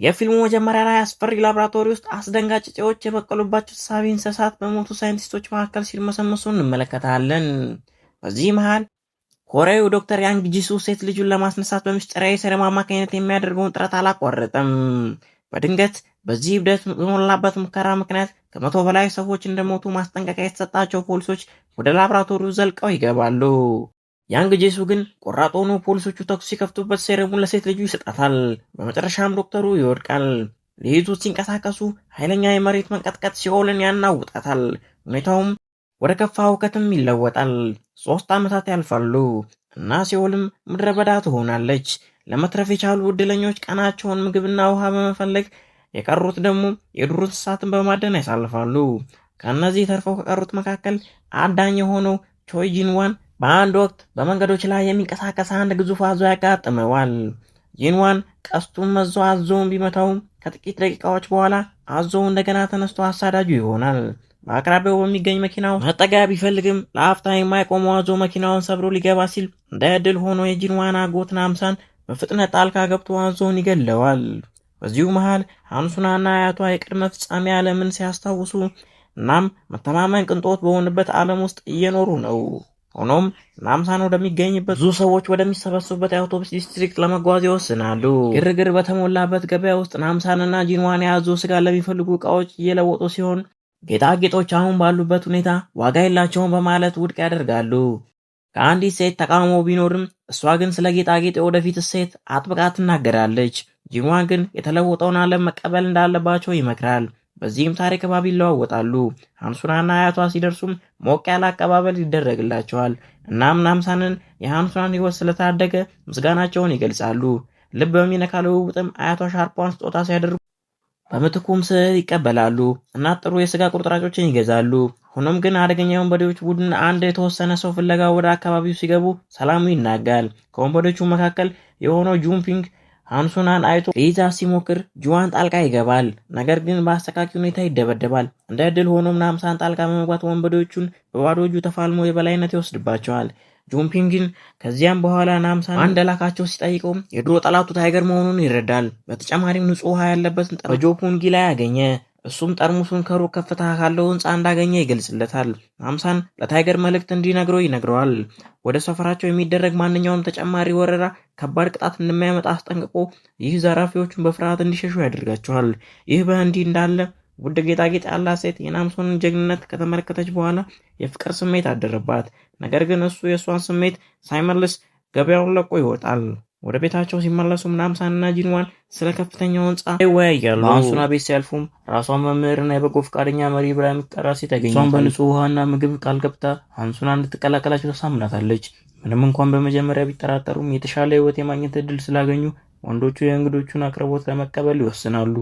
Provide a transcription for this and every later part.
የፊልሙ መጀመሪያ ላይ አስፈሪ ላብራቶሪ ውስጥ አስደንጋጭ እጤዎች የበቀሉባቸው ተሳቢ እንስሳት በሞቱ ሳይንቲስቶች መካከል ሲርመሰመሱ እንመለከታለን። በዚህ መሃል ኮሪያዊው ዶክተር ያንግ ጂሱ ሴት ልጁን ለማስነሳት በምስጢራዊ ሰረም አማካኝነት የሚያደርገውን ጥረት አላቋረጠም። በድንገት በዚህ እብደት በሞላበት ሙከራ ምክንያት ከመቶ በላይ ሰዎች እንደሞቱ ማስጠንቀቂያ የተሰጣቸው ፖሊሶች ወደ ላብራቶሪው ዘልቀው ይገባሉ። ያንግ ጄሱ ግን ቆራጥ ሆኖ ፖሊሶቹ ተኩስ ሲከፍቱበት ሴረሙን ለሴት ልጁ ይሰጣታል። በመጨረሻም ዶክተሩ ይወድቃል። ሊይዙት ሲንቀሳቀሱ ኃይለኛ የመሬት መንቀጥቀጥ ሲኦልን ያናውጣታል። ሁኔታውም ወደ ከፋ ሁከትም ይለወጣል። 3 ዓመታት ያልፋሉ እና ሲኦልም ምድረ በዳ ትሆናለች። ለመትረፍ የቻሉ እድለኞች ቀናቸውን ምግብና ውሃ በመፈለግ የቀሩት ደግሞ የዱር እንስሳትን በማደን ያሳልፋሉ። ከእነዚህ ተርፈው ከቀሩት መካከል አዳኝ የሆነው ቾይ ጂንዋን በአንድ ወቅት በመንገዶች ላይ የሚንቀሳቀስ አንድ ግዙፍ አዞ ያጋጥመዋል። ጂንዋን ቀስቱን መዞ አዞውን ቢመታውም ከጥቂት ደቂቃዎች በኋላ አዞው እንደገና ተነስቶ አሳዳጁ ይሆናል። በአቅራቢያው በሚገኝ መኪናው መጠጊያ ቢፈልግም ለአፍታ የማይቆመው አዞ መኪናውን ሰብሮ ሊገባ ሲል እንደ ዕድል ሆኖ የጂንዋን አጎት ናምሳን በፍጥነት ጣልቃ ገብቶ አዞውን ይገለዋል። በዚሁ መሃል ሃንሱናና አያቷ የቅድመ ፍጻሜ ዓለምን ሲያስታውሱ እናም መተማመን ቅንጦት በሆነበት ዓለም ውስጥ እየኖሩ ነው። ሆኖም ናምሳን ወደሚገኝበት ብዙ ሰዎች ወደሚሰበሰቡበት የአውቶቡስ ዲስትሪክት ለመጓዝ ይወስናሉ። ግርግር በተሞላበት ገበያ ውስጥ ናምሳንና ጂንዋን የያዙ ስጋ ለሚፈልጉ እቃዎች እየለወጡ ሲሆን ጌጣጌጦች አሁን ባሉበት ሁኔታ ዋጋ የላቸውም በማለት ውድቅ ያደርጋሉ። ከአንዲት ሴት ተቃውሞ ቢኖርም እሷ ግን ስለ ጌጣጌጥ የወደፊት እሴት አጥብቃ ትናገራለች። ጂንዋን ግን የተለወጠውን ዓለም መቀበል እንዳለባቸው ይመክራል። በዚህም ታሪክ ባቢ ይለዋወጣሉ። ሃንሱናና አያቷ ሲደርሱም ሞቅ ያለ አቀባበል ይደረግላቸዋል። እናም ናምሳንን የሃንሱናን ሕይወት ስለታደገ ምስጋናቸውን ይገልጻሉ። ልብ በሚነካ ልውውጥም አያቷ ሻርፓን ስጦታ ሲያደርጉ በምትኩም ስዕል ይቀበላሉ እና ጥሩ የስጋ ቁርጥራጮችን ይገዛሉ። ሆኖም ግን አደገኛ ወንበዴዎች ቡድን አንድ የተወሰነ ሰው ፍለጋ ወደ አካባቢው ሲገቡ ሰላሙ ይናጋል። ከወንበዴዎቹ መካከል የሆነው ጁንፒንግ ሃንሱናን አይቶ ሊይዛ ሲሞክር ጁዋን ጣልቃ ይገባል። ነገር ግን በአሰቃቂ ሁኔታ ይደበደባል። እንደ ዕድል ሆኖም ናምሳን ጣልቃ በመግባት ወንበዴዎቹን በባዶ እጁ ተፋልሞ የበላይነት ይወስድባቸዋል። ጁንፒንግን ከዚያም በኋላ ናምሳን እንደላካቸው ሲጠይቀው የድሮ ጠላቱ ታይገር መሆኑን ይረዳል። በተጨማሪም ንጹህ ውሃ ያለበትን ጠርሙስ በጆፑንጊ ላይ ያገኘ። እሱም ጠርሙሱን ከሩቅ ከፍታ ካለው ህንፃ እንዳገኘ ይገልጽለታል። ናምሳን ለታይገር መልእክት እንዲነግረው ይነግረዋል። ወደ ሰፈራቸው የሚደረግ ማንኛውም ተጨማሪ ወረራ ከባድ ቅጣት እንደሚያመጣ አስጠንቅቆ ይህ ዘራፊዎቹን በፍርሃት እንዲሸሹ ያደርጋቸዋል። ይህ በእንዲህ እንዳለ ውድ ጌጣጌጥ ያላት ሴት የናምሶንን ጀግንነት ከተመለከተች በኋላ የፍቅር ስሜት አደረባት። ነገር ግን እሱ የእሷን ስሜት ሳይመልስ ገበያውን ለቆ ይወጣል። ወደ ቤታቸው ሲመለሱም ናምሳንና ጂንዋን ስለ ከፍተኛው ህንፃ ይወያያሉ። በሃንሱና ቤት ሲያልፉም ራሷን መምህርና የበጎ ፈቃደኛ መሪ ብላ የምትጠራ ሴት ያገኛል። እሷን በንጹህ ውሃና ምግብ ቃል ገብታ ሃንሱና እንድትቀላቀላቸው ተሳምናታለች። ምንም እንኳን በመጀመሪያ ቢጠራጠሩም የተሻለ ህይወት የማግኘት እድል ስላገኙ ወንዶቹ የእንግዶቹን አቅርቦት ለመቀበል ይወስናሉ።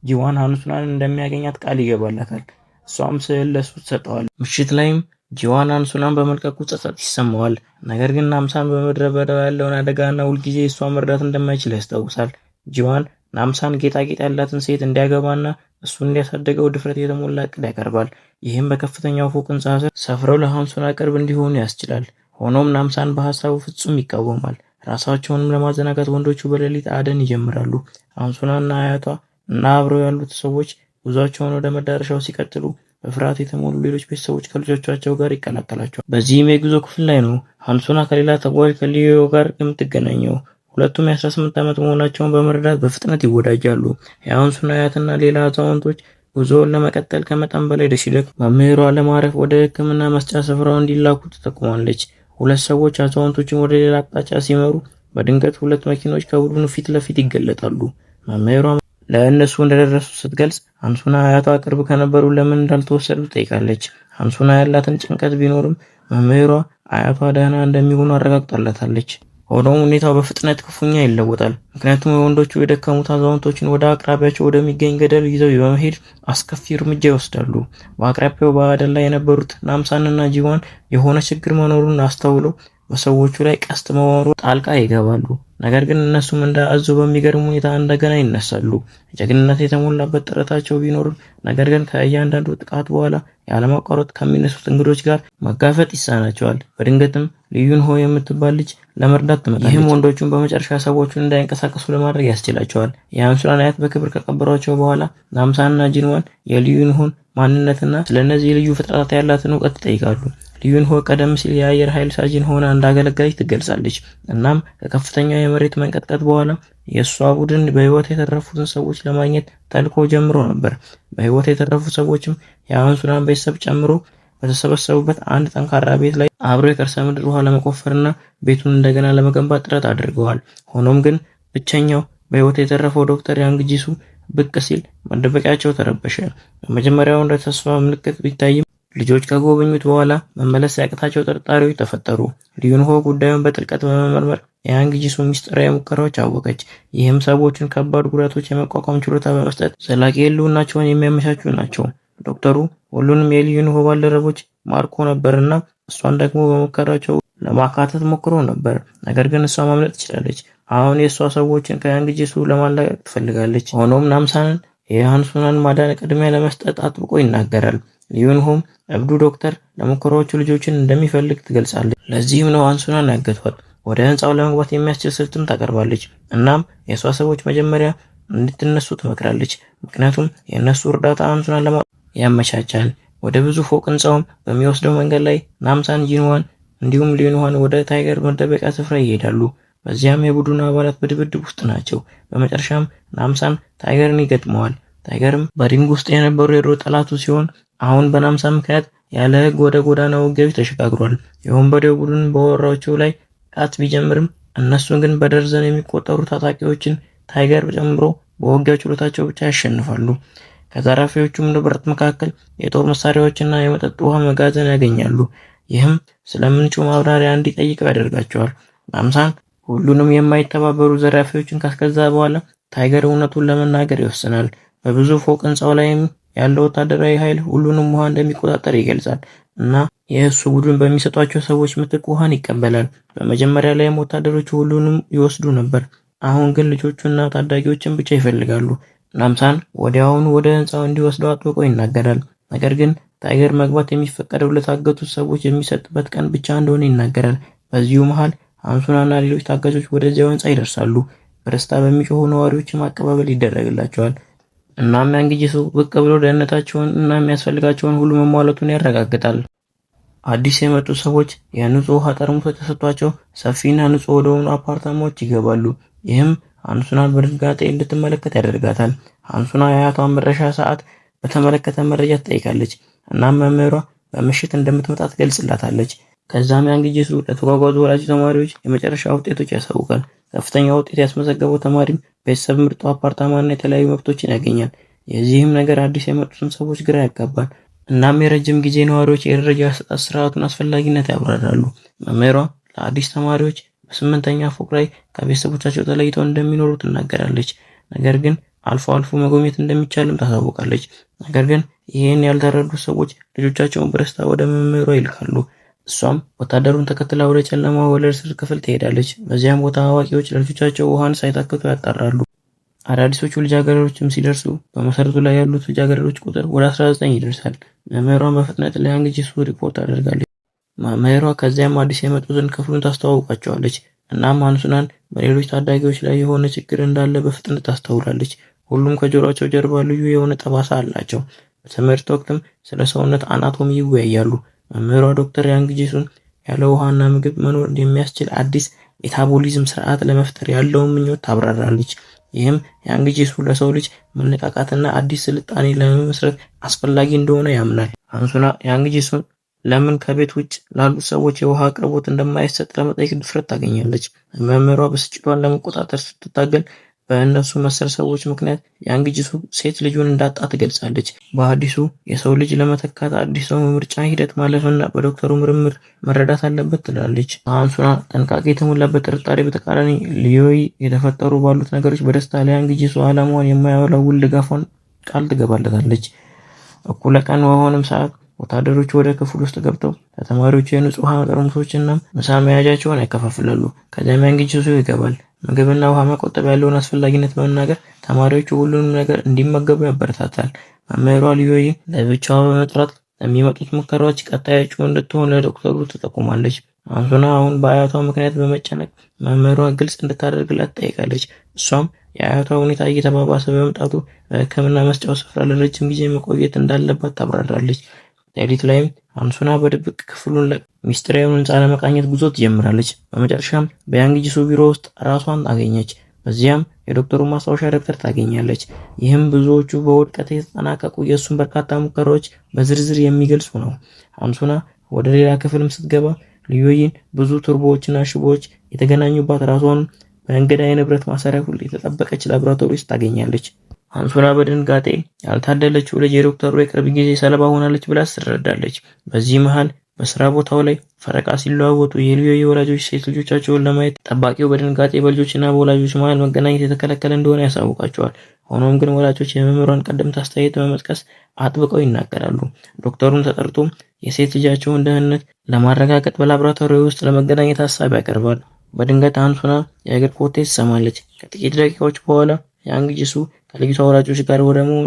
ጂዋን ሃንሱናን እንደሚያገኛት ቃል ይገባላታል። እሷም ስዕል ለሱ ትሰጠዋል። ምሽት ላይም ጂዋን ሃንሱናን በመልቀቁ ጸጸት ይሰማዋል። ነገር ግን ናምሳን በምድረ በዳው ያለውን አደጋና ሁልጊዜ እሷ መርዳት እንደማይችል ያስታውሳል። ጂዋን ናምሳን ጌጣጌጥ ያላትን ሴት እንዲያገባና እሱን እንዲያሳደገው ድፍረት የተሞላ እቅድ ያቀርባል። ይህም በከፍተኛው ፎቅ ህንፃ ስር ሰፍረው ለሃንሱና ቅርብ እንዲሆኑ ያስችላል። ሆኖም ናምሳን በሀሳቡ ፍጹም ይቃወማል። ራሳቸውንም ለማዘናጋት ወንዶቹ በሌሊት አደን ይጀምራሉ። ሃንሱናና አያቷ እና አብረው ያሉት ሰዎች ጉዟቸውን ወደ መዳረሻው ሲቀጥሉ በፍርሃት የተሞሉ ሌሎች ቤተሰቦች ከልጆቻቸው ጋር ይቀላቀላቸዋል። በዚህም የጉዞ ክፍል ላይ ነው ሃንሱና ከሌላ ተጓዥ ከሊዮ ጋር የምትገናኘው። ሁለቱም የ18 ዓመት መሆናቸውን በመረዳት በፍጥነት ይወዳጃሉ። የሃንሱና አያትና ሌላ አዛውንቶች ጉዞውን ለመቀጠል ከመጠን በላይ ሲደክሙ መምህሯ ለማረፍ ወደ ሕክምና መስጫ ስፍራው እንዲላኩ ተጠቁማለች። ሁለት ሰዎች አዛውንቶችን ወደ ሌላ አቅጣጫ ሲመሩ በድንገት ሁለት መኪኖች ከቡድኑ ፊት ለፊት ይገለጣሉ። መምህሯ ለእነሱ እንደደረሱ ስትገልጽ ሃንሱና አያቷ ቅርብ ከነበሩ ለምን እንዳልተወሰዱ ትጠይቃለች። ሃንሱና ያላትን ጭንቀት ቢኖርም መምህሯ አያቷ ደህና እንደሚሆኑ አረጋግጣላታለች። ሆኖም ሁኔታው በፍጥነት ክፉኛ ይለወጣል። ምክንያቱም የወንዶቹ የደከሙት አዛውንቶችን ወደ አቅራቢያቸው ወደሚገኝ ገደል ይዘው በመሄድ አስከፊ እርምጃ ይወስዳሉ። በአቅራቢያው በአደን ላይ የነበሩት ናምሳንና ጂዋን የሆነ ችግር መኖሩን አስተውለው በሰዎቹ ላይ ቀስት መወርወር ጣልቃ ይገባሉ። ነገር ግን እነሱም እንደ አዞ በሚገርም ሁኔታ እንደገና ይነሳሉ። ጀግንነት የተሞላበት ጥረታቸው ቢኖርም ነገር ግን ከእያንዳንዱ ጥቃት በኋላ ያለማቋረጥ ከሚነሱት እንግዶች ጋር መጋፈጥ ይሳናቸዋል። በድንገትም ሊዩን ሆ የምትባል ልጅ ለመርዳት ትመጣለች። ይህም ወንዶቹን በመጨረሻ ሰዎቹን እንዳይንቀሳቀሱ ለማድረግ ያስችላቸዋል። የአንሱራን አያት በክብር ከቀበሯቸው በኋላ ናምሳንና ጂንዋን የሊዩን ሆን ማንነትና ስለነዚህ ልዩ ፍጥረታት ያላትን እውቀት ይጠይቃሉ። ሊዩን ሆ ቀደም ሲል የአየር ኃይል ሳጅን ሆና እንዳገለገለች ትገልጻለች። እናም ከከፍተኛ የመሬት መንቀጥቀጥ በኋላ የእሷ ቡድን በህይወት የተረፉትን ሰዎች ለማግኘት ተልኮ ጀምሮ ነበር። በህይወት የተረፉ ሰዎችም የአንሱራን ቤተሰብ ጨምሮ በተሰበሰቡበት አንድ ጠንካራ ቤት ላይ አብሮ የከርሰ ምድር ውሃ ለመቆፈርና ቤቱን እንደገና ለመገንባት ጥረት አድርገዋል። ሆኖም ግን ብቸኛው በህይወት የተረፈው ዶክተር ያንግ ጂሱ ብቅ ሲል መደበቂያቸው ተረበሸ። በመጀመሪያው እንደ ተስፋ ምልክት ቢታይም ልጆች ከጎበኙት በኋላ መመለስ ያቅታቸው ጥርጣሬዎች ተፈጠሩ። ሊዩን ሆ ጉዳዩን በጥልቀት በመመርመር የያንግ ጂሱ ሚስጥራዊ ሙከራዎች አወቀች። ይህም ሰዎችን ከባድ ጉዳቶች የመቋቋም ችሎታ በመስጠት ዘላቂ ህልውናቸውን የሚያመቻቹ ናቸው። ዶክተሩ ሁሉንም የሊዩን ሆ ባልደረቦች ማርኮ ነበርና እሷን ደግሞ በሙከራቸው ለማካተት ሞክሮ ነበር። ነገር ግን እሷ ማምለጥ ትችላለች። አሁን የእሷ ሰዎችን ከያንግ ጂሱ ለማላቀቅ ትፈልጋለች። ሆኖም ናምሳንን የሃንሱናን ማዳን ቅድሚያ ለመስጠት አጥብቆ ይናገራል። ሊዩን ሆም እብዱ ዶክተር ለሙከራዎቹ ልጆችን እንደሚፈልግ ትገልጻለች። ለዚህም ነው ሃንሱናን ያገቷት። ወደ ህንፃው ለመግባት የሚያስችል ስልትም ታቀርባለች። እናም የእሷ ሰዎች መጀመሪያ እንድትነሱ ትመክራለች። ምክንያቱም የእነሱ እርዳታ ሃንሱናን ያመቻቻል። ወደ ብዙ ፎቅ ህንፃውም በሚወስደው መንገድ ላይ ናምሳን፣ ጂንዋን እንዲሁም ሊዩንዋን ወደ ታይገር መደበቂያ ስፍራ ይሄዳሉ። በዚያም የቡድኑ አባላት በድብድብ ውስጥ ናቸው። በመጨረሻም ናምሳን ታይገርን ይገጥመዋል። ታይገርም በሪንግ ውስጥ የነበሩ የድሮ ጠላቱ ሲሆን አሁን በናምሳ ምክንያት ያለ ህግ ወደ ጎዳና ውጊያዎች ተሸጋግሯል። የወንበዴው ቡድን በወራቸው ላይ ጥቃት ቢጀምርም እነሱን ግን በደርዘን የሚቆጠሩ ታጣቂዎችን ታይገር ጨምሮ በውጊያ ችሎታቸው ብቻ ያሸንፋሉ። ከዘራፊዎቹም ንብረት መካከል የጦር መሳሪያዎችና የመጠጥ ውሃ መጋዘን ያገኛሉ። ይህም ስለምንጩ ማብራሪያ እንዲጠይቀው ያደርጋቸዋል። ናምሳን ሁሉንም የማይተባበሩ ዘራፊዎችን ካስገዛ በኋላ ታይገር እውነቱን ለመናገር ይወስናል። በብዙ ፎቅ ህንፃው ላይም ያለው ወታደራዊ ኃይል ሁሉንም ውሃ እንደሚቆጣጠር ይገልጻል እና የእሱ ቡድን በሚሰጧቸው ሰዎች ምትክ ውሃን ይቀበላል። በመጀመሪያ ላይም ወታደሮቹ ሁሉንም ይወስዱ ነበር። አሁን ግን ልጆቹና ታዳጊዎችን ብቻ ይፈልጋሉ። ናምሳን ወዲያውኑ ወደ ህንፃው እንዲወስደው አጥብቆ ይናገራል። ነገር ግን ታይገር መግባት የሚፈቀደው ለታገቱት ሰዎች የሚሰጥበት ቀን ብቻ እንደሆነ ይናገራል። በዚሁ መሃል ሃንሱናና ሌሎች ታጋቾች ወደዚያው ህንፃ ይደርሳሉ። በደስታ በሚጮሁ ነዋሪዎችም አቀባበል ይደረግላቸዋል። እናም ያንግ ጂሱ ብቅ ብሎ ደህንነታቸውን እና የሚያስፈልጋቸውን ሁሉ መሟላቱን ያረጋግጣል። አዲስ የመጡ ሰዎች የንጹህ ውሃ ጠርሙሶች ተሰጥቷቸው ሰፊና ንጹህ ወደሆኑ አፓርታማዎች ይገባሉ። ይህም ሃንሱናን በድንጋጤ እንድትመለከት ያደርጋታል። ሃንሱና የአያቷን መድረሻ ሰዓት በተመለከተ መረጃ ትጠይቃለች። እናም መምህሯ በምሽት እንደምትመጣ ትገልጽላታለች። ከዛም ያንግ ጂሱ ለተጓጓዙ ወላጅ ተማሪዎች የመጨረሻ ውጤቶች ያሳውቃል። ከፍተኛ ውጤት ያስመዘገበው ተማሪም ቤተሰብ ምርጡ አፓርታማና የተለያዩ መብቶችን ያገኛል። የዚህም ነገር አዲስ የመጡትን ሰዎች ግራ ያጋባል። እናም የረጅም ጊዜ ነዋሪዎች የደረጃ አሰጣጥ ስርዓቱን አስፈላጊነት ያብራራሉ። መምህሯ ለአዲስ ተማሪዎች በ8ኛ ፎቅ ላይ ከቤተሰቦቻቸው ተለይተው እንደሚኖሩ ትናገራለች። ነገር ግን አልፎ አልፎ መጎብኘት እንደሚቻልም ታሳውቃለች። ነገር ግን ይህን ያልተረዱ ሰዎች ልጆቻቸውን በደስታ ወደ መምህሯ ይልካሉ። እሷም ወታደሩን ተከትላ ወደ ጨለማ ወለል ስር ክፍል ትሄዳለች። በዚያም ቦታ አዋቂዎች ለልጆቻቸው ውሃን ሳይታክቱ ያጣራሉ። አዳዲሶቹ ልጃገረዶችም ሲደርሱ በመሰረቱ ላይ ያሉት ልጃገረዶች ቁጥር ወደ 19 ይደርሳል። መምህሯን በፍጥነት ለያንግ ጂሱ ሪፖርት አደርጋለች። መምህሯ ከዚያም አዲስ የመጡትን ክፍሉን ታስተዋውቃቸዋለች። እናም ሃንሱናን በሌሎች ታዳጊዎች ላይ የሆነ ችግር እንዳለ በፍጥነት ታስተውላለች። ሁሉም ከጆሮአቸው ጀርባ ልዩ የሆነ ጠባሳ አላቸው። በትምህርት ወቅትም ስለ ሰውነት አናቶሚ ይወያያሉ። መምህሯ ዶክተር ያንግ ጂሱን ያለ ውሃና ምግብ መኖር የሚያስችል አዲስ ሜታቦሊዝም ስርዓት ለመፍጠር ያለውን ምኞት ታብራራለች። ይህም ያንግ ጂሱ ለሰው ልጅ መነቃቃትና አዲስ ስልጣኔ ለመመስረት አስፈላጊ እንደሆነ ያምናል። ሃንሱና ያንግ ጂሱን ለምን ከቤት ውጭ ላሉት ሰዎች የውሃ አቅርቦት እንደማይሰጥ ለመጠየቅ ድፍረት ታገኛለች። መምህሯ ብስጭቷን ለመቆጣጠር ስትታገል በእነሱ መሰል ሰዎች ምክንያት ያንግ ጂሱ ሴት ልጁን እንዳጣ ትገልጻለች። በአዲሱ የሰው ልጅ ለመተካት አዲስ ሰው ምርጫ ሂደት ማለፍና በዶክተሩ ምርምር መረዳት አለበት ትላለች። ሃንሱና ጥንቃቄ የተሞላበት ጥርጣሬ በተቃራኒ ሊዮይ የተፈጠሩ ባሉት ነገሮች በደስታ ለያንግ ጂሱ ዓላማዋን የማያወላውል ድጋፏን ቃል ትገባለታለች። እኩለ ቀን በሆነም ሰዓት ወታደሮቹ ወደ ክፍል ውስጥ ገብተው ለተማሪዎቹ የንጹህ ውሃ ጠርሙሶችና ምሳ መያዣቸውን ያከፋፍላሉ። ከዚያም ያንግ ጂሱ ይገባል። ምግብና ውሃ መቆጠብ ያለውን አስፈላጊነት በመናገር ተማሪዎቹ ሁሉንም ነገር እንዲመገቡ ያበረታታል። መምህሯ ሊዩይን ለብቻዋ በመጥራት ለሚመጡት ሙከራዎች ቀጣይ እጩ እንድትሆን ለዶክተሩ ትጠቁማለች። አንሱና አሁን በአያቷ ምክንያት በመጨነቅ መምህሯ ግልጽ እንድታደርግላት ትጠይቃለች። እሷም የአያቷ ሁኔታ እየተባባሰ በመምጣቱ በሕክምና መስጫው ስፍራ ለረጅም ጊዜ መቆየት እንዳለባት ታብራራለች። ሌሊት ላይም አንሱና በድብቅ ክፍሉን ሚስጥራዊውን ህንፃ ለመቃኘት ጉዞ ትጀምራለች። በመጨረሻም በያንግ ጂሱ ቢሮ ውስጥ ራሷን አገኘች። በዚያም የዶክተሩ ማስታወሻ ደብተር ታገኛለች። ይህም ብዙዎቹ በውድቀት የተጠናቀቁ የእሱን በርካታ ሙከራዎች በዝርዝር የሚገልጹ ነው። አንሱና ወደ ሌላ ክፍልም ስትገባ ሊዩይን ብዙ ቱርቦዎችና ሽቦዎች የተገናኙባት ራሷን በእንግዳ የንብረት ማሰሪያ ሁሉ የተጠበቀች ላቦራቶሪ ውስጥ ታገኛለች። አንሱና በድንጋጤ ያልታደለችው ልጅ የዶክተሩ የቅርብ ጊዜ ሰለባ ሆናለች ብላ ትረዳለች። በዚህ መሃል በስራ ቦታው ላይ ፈረቃ ሲለዋወጡ የሊዩይ ወላጆች ሴት ልጆቻቸውን ለማየት ጠባቂው በድንጋጤ በልጆችና በወላጆች መሃል መገናኘት የተከለከለ እንደሆነ ያሳውቃቸዋል። ሆኖም ግን ወላጆች የመምህሯን ቀደምት አስተያየት በመጥቀስ አጥብቀው ይናገራሉ። ዶክተሩን ተጠርቶ የሴት ልጃቸውን ደህንነት ለማረጋገጥ በላቦራቶሪ ውስጥ ለመገናኘት ሀሳብ ያቀርባል። በድንገት አንሱና የእግር ኮቴ ትሰማለች። ከጥቂት ደቂቃዎች በኋላ ያንግ ጂሱ ከልጅቷ ወላጆች ጋር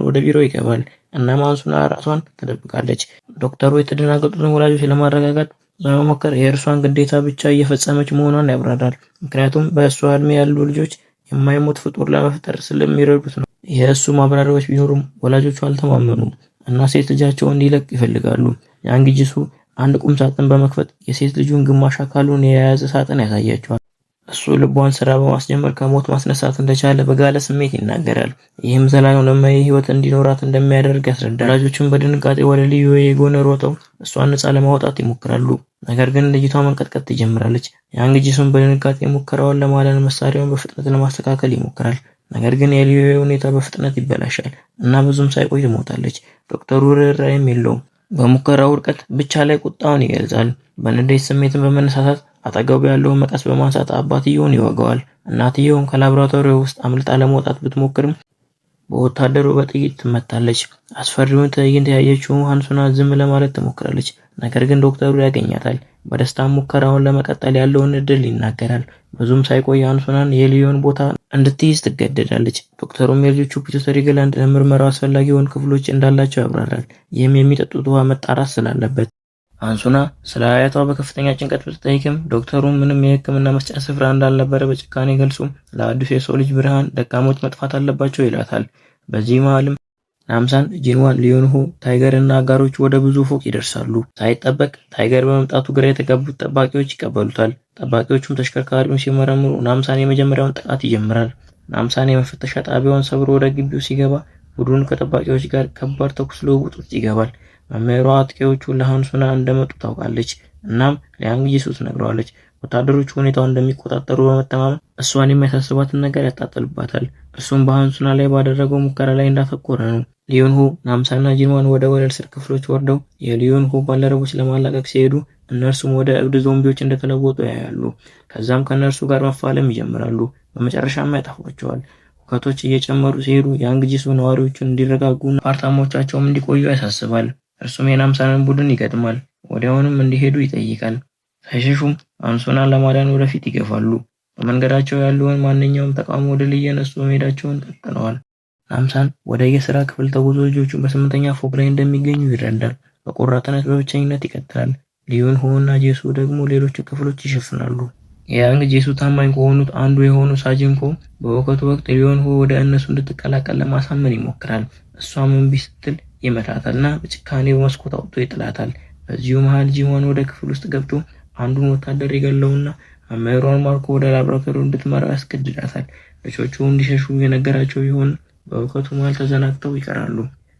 ወደ ቢሮ ይገባል። እናም አንሱና ራሷን ትደብቃለች። ዶክተሩ የተደናገጡትን ወላጆች ለማረጋጋት በመሞከር የእርሷን ግዴታ ብቻ እየፈጸመች መሆኗን ያብራራል። ምክንያቱም በእሷ እድሜ ያሉ ልጆች የማይሞት ፍጡር ለመፍጠር ስለሚረዱት ነው። የእሱ ማብራሪያዎች ቢኖሩም ወላጆቹ አልተማመኑም እና ሴት ልጃቸውን እንዲለቅ ይፈልጋሉ። ያንግ ጂሱ አንድ ቁም ሳጥን በመክፈት የሴት ልጁን ግማሽ አካሉን የያዘ ሳጥን ያሳያቸዋል። እሱ ልቧን ስራ በማስጀመር ከሞት ማስነሳት እንደቻለ በጋለ ስሜት ይናገራል። ይህም ዘላለማዊ ህይወት እንዲኖራት እንደሚያደርግ ያስረዳል። ወላጆቹም በድንጋጤ ወደ ሊዩይ ጎን ሮጠው እሷን ነፃ ለማውጣት ይሞክራሉ። ነገር ግን ልጅቷ መንቀጥቀጥ ትጀምራለች። ያንግ ጂሱም በድንጋጤ ሙከራውን ለማዳን መሳሪያውን በፍጥነት ለማስተካከል ይሞክራል። ነገር ግን የሊዩይ ሁኔታ በፍጥነት ይበላሻል እና ብዙም ሳይቆይ ትሞታለች። ዶክተሩ ርኅራኄም የለውም። በሙከራው ውድቀት ብቻ ላይ ቁጣውን ይገልጻል። በንዴት ስሜትን በመነሳሳት አጠገቡ ያለውን መቀስ በማንሳት አባትየውን ይወገዋል። እናትየውም ከላቦራቶሪው ውስጥ አምልጣ ለመውጣት ብትሞክርም በወታደሩ በጥይት ትመታለች። አስፈሪውን ትዕይንት ያየችው አንሱና ዝም ለማለት ትሞክራለች። ነገር ግን ዶክተሩ ያገኛታል። በደስታ ሙከራውን ለመቀጠል ያለውን እድል ይናገራል። ብዙም ሳይቆይ አንሱናን የሊዮን ቦታ እንድትይዝ ትገደዳለች። ዶክተሩም የልጆቹ ፒቱተሪ ግላንድ ለምርመራው አስፈላጊ የሆኑ ክፍሎች እንዳላቸው ያብራራል። ይህም የሚጠጡት ውሃ መጣራት ስላለበት። አንሱና ስለ አያቷ በከፍተኛ ጭንቀት ብትጠይቅም ዶክተሩ ምንም የሕክምና መስጫ ስፍራ እንዳልነበረ በጭካኔ ገልጾ ለአዲሱ የሰው ልጅ ብርሃን ደካሞች መጥፋት አለባቸው ይላታል። በዚህ መሃልም ናምሳን፣ ጂንዋን፣ ሊዩንሆ፣ ታይገር እና አጋሮቹ ወደ ብዙ ፎቅ ይደርሳሉ። ሳይጠበቅ ታይገር በመምጣቱ ግራ የተጋቡት ጠባቂዎች ይቀበሉታል። ጠባቂዎቹም ተሽከርካሪውን ሲመረምሩ ናምሳን የመጀመሪያውን ጥቃት ይጀምራል። ናምሳን የመፈተሻ ጣቢያውን ሰብሮ ወደ ግቢው ሲገባ ቡድኑ ከጠባቂዎች ጋር ከባድ ተኩስ ልውውጥ ውስጥ ይገባል። መምህሯ አጥቂዎቹ ለአንሱና እንደመጡ ታውቃለች። እናም ለያንግ ጂሱ ትነግረዋለች። ወታደሮቹ ሁኔታውን እንደሚቆጣጠሩ በመተማመን እሷን የሚያሳስባትን ነገር ያጣጥልባታል። እርሱም በአንሱና ላይ ባደረገው ሙከራ ላይ እንዳተኮረ ነው። ሊዩንሆ፣ ናምሳና ጂንዋን ወደ ወለል ስር ክፍሎች ወርደው የሊዩንሆ ባልደረቦች ለማላቀቅ ሲሄዱ እነርሱም ወደ እብድ ዞምቢዎች እንደተለወጡ ያያሉ። ከዛም ከእነርሱ ጋር መፋለም ይጀምራሉ። በመጨረሻም ያጠፏቸዋል። ሁከቶች እየጨመሩ ሲሄዱ ያንግ ጂሱ ነዋሪዎቹን እንዲረጋጉና አፓርታማዎቻቸውም እንዲቆዩ ያሳስባል። እርሱም የናምሳንን ቡድን ይገጥማል። ወዲያውንም እንዲሄዱ ይጠይቃል። ሳይሸሹም አንሱናን ለማዳን ወደፊት ይገፋሉ። በመንገዳቸው ያለውን ማንኛውም ተቃውሞ ድል እየነሱ መሄዳቸውን ቀጥለዋል። ናምሳን ወደ የሥራ ክፍል ተጉዞ ልጆቹን በስምንተኛ ፎቅ ላይ እንደሚገኙ ይረዳል። በቆራጥነት በብቸኝነት ይቀጥላል። ሊዩንሆ እና ጄሱ ደግሞ ሌሎችን ክፍሎች ይሸፍናሉ። የያንግ ጄሱ ታማኝ ከሆኑት አንዱ የሆኑ ሳጅንኮ በውከቱ ወቅት ሊዩንሆ ወደ እነሱ እንድትቀላቀል ለማሳመን ይሞክራል። እሷም እምቢ ስትል ይመታታልና በጭካኔ በመስኮት አውጥቶ ይጥላታል። በዚሁ መሃል ጂንዋን ወደ ክፍል ውስጥ ገብቶ አንዱን ወታደር ይገለውና መምህሯን ማርኮ ወደ ላቦራቶሪው እንድትመራው ያስገድዳታል። ልጆቹ እንዲሸሹ የነገራቸው ቢሆን በእውቀቱ መሃል ተዘናግተው ይቀራሉ።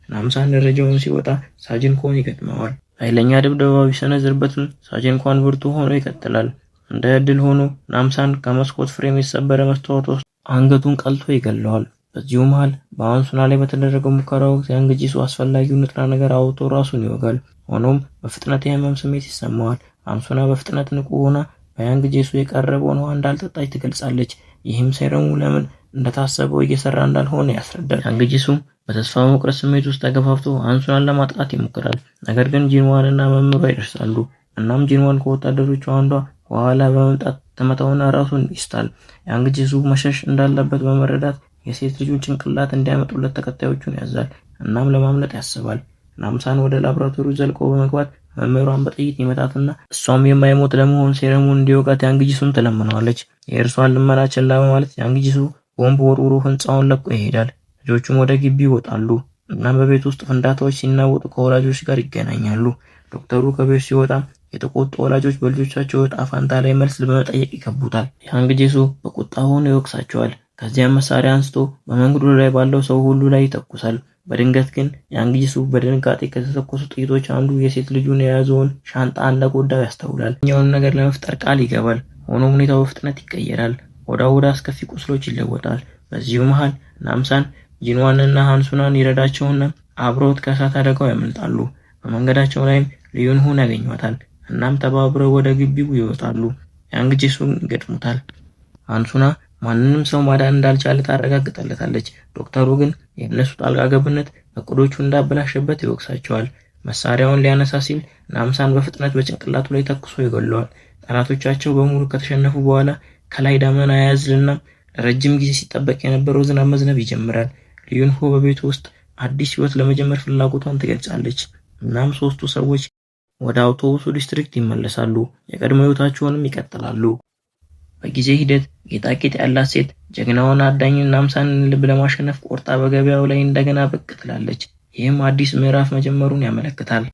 ናምሳን ደረጃውን ሲወጣ ሳጅንኮን ይገጥመዋል። ኃይለኛ ድብደባ ቢሰነዝርበትም ሳጅንኮን ብርቱ ሆኖ ይቀጥላል። እንደ ዕድል ሆኖ ናምሳን ከመስኮት ፍሬም የተሰበረ መስታወት ውስጥ አንገቱን ቀልቶ ይገለዋል። በዚሁ መሃል በአንሱና ላይ በተደረገው ሙከራ ወቅት ያንግ ጂሱ አስፈላጊውን ንጥረ ነገር አውጥቶ ራሱን ይወጋል። ሆኖም በፍጥነት የህመም ስሜት ይሰማዋል። አንሱና በፍጥነት ንቁ ሆና በያንግ ጂሱ የቀረበውን ውሃ እንዳልጠጣች ትገልጻለች። ይህም ሴረሙ ለምን እንደታሰበው እየሰራ እንዳልሆነ ያስረዳል። ያንግ ጂሱም በተስፋ መቁረጥ ስሜት ውስጥ ተገፋፍቶ አንሱናን ለማጥቃት ይሞክራል። ነገር ግን ጂንዋንና መምህሯ ይደርሳሉ። እናም ጂንዋን ከወታደሮቹ አንዷ ከኋላ በመምጣት ተመታውና ራሱን ይስታል። ያንግ ጂሱ መሸሽ እንዳለበት በመረዳት የሴት ልጁን ጭንቅላት እንዲያመጡለት ተከታዮቹን ያዛል። እናም ለማምለጥ ያስባል። ናምሳን ወደ ላብራቶሪው ዘልቆ በመግባት መምህሯን በጥይት ይመታትና እሷም የማይሞት ለመሆን ሴረሙን እንዲወጋት ያንግ ጂሱን ትለምነዋለች። የእርሷን ልመና ችላ በማለት ያንግ ጂሱ ቦምብ ወርውሮ ህንፃውን ለቆ ይሄዳል። ልጆቹም ወደ ግቢ ይወጣሉ። እናም በቤት ውስጥ ፍንዳታዎች ሲናወጡ ከወላጆች ጋር ይገናኛሉ። ዶክተሩ ከቤት ሲወጣ የተቆጡ ወላጆች በልጆቻቸው ዕጣ ፈንታ ላይ መልስ በመጠየቅ ይከቡታል። ያንግ ጂሱ በቁጣ ሆኖ ይወቅሳቸዋል። ከዚያም መሳሪያ አንስቶ በመንገዱ ላይ ባለው ሰው ሁሉ ላይ ይተኩሳል። በድንገት ግን ያንግ ጂሱ በድንጋጤ ከተተኮሱ ጥይቶች አንዱ የሴት ልጁን የያዘውን ሻንጣ እንደጎዳው ያስተውላል። እኛውን ነገር ለመፍጠር ቃል ይገባል። ሆኖም ሁኔታው በፍጥነት ይቀየራል። ወደ አስከፊ ቁስሎች ይለወጣል። በዚሁ መሃል ናምሳን ጂንዋንና ሃንሱናን ይረዳቸውና አብረውት ከእሳት አደጋው ያመልጣሉ። በመንገዳቸው ላይም ሊዩንሁን ያገኟታል። እናም ተባብረው ወደ ግቢው ይወጣሉ። ያንግ ጂሱን ይገጥሙታል። ሃንሱና ማንንም ሰው ማዳን እንዳልቻለ ታረጋግጣለታለች። ዶክተሩ ግን የእነሱ ጣልቃ ገብነት እቅዶቹ እንዳበላሸበት ይወቅሳቸዋል። መሳሪያውን ሊያነሳ ሲል ናምሳን በፍጥነት በጭንቅላቱ ላይ ተኩሶ ይገለዋል። ጠላቶቻቸው በሙሉ ከተሸነፉ በኋላ ከላይ ዳመና ያዝልና ለረጅም ጊዜ ሲጠበቅ የነበረው ዝናብ መዝነብ ይጀምራል። ሊዩንሆ በቤቱ ውስጥ አዲስ ህይወት ለመጀመር ፍላጎቷን ትገልጻለች። እናም ሶስቱ ሰዎች ወደ አውቶቡሱ ዲስትሪክት ይመለሳሉ። የቀድሞ ህይወታቸውንም ይቀጥላሉ። በጊዜ ሂደት ጌጣጌጥ ያላት ሴት ጀግናዋን አዳኝ ናምሳንን ልብ ለማሸነፍ ቆርጣ በገበያው ላይ እንደገና ብቅ ትላለች። ይህም አዲስ ምዕራፍ መጀመሩን ያመለክታል።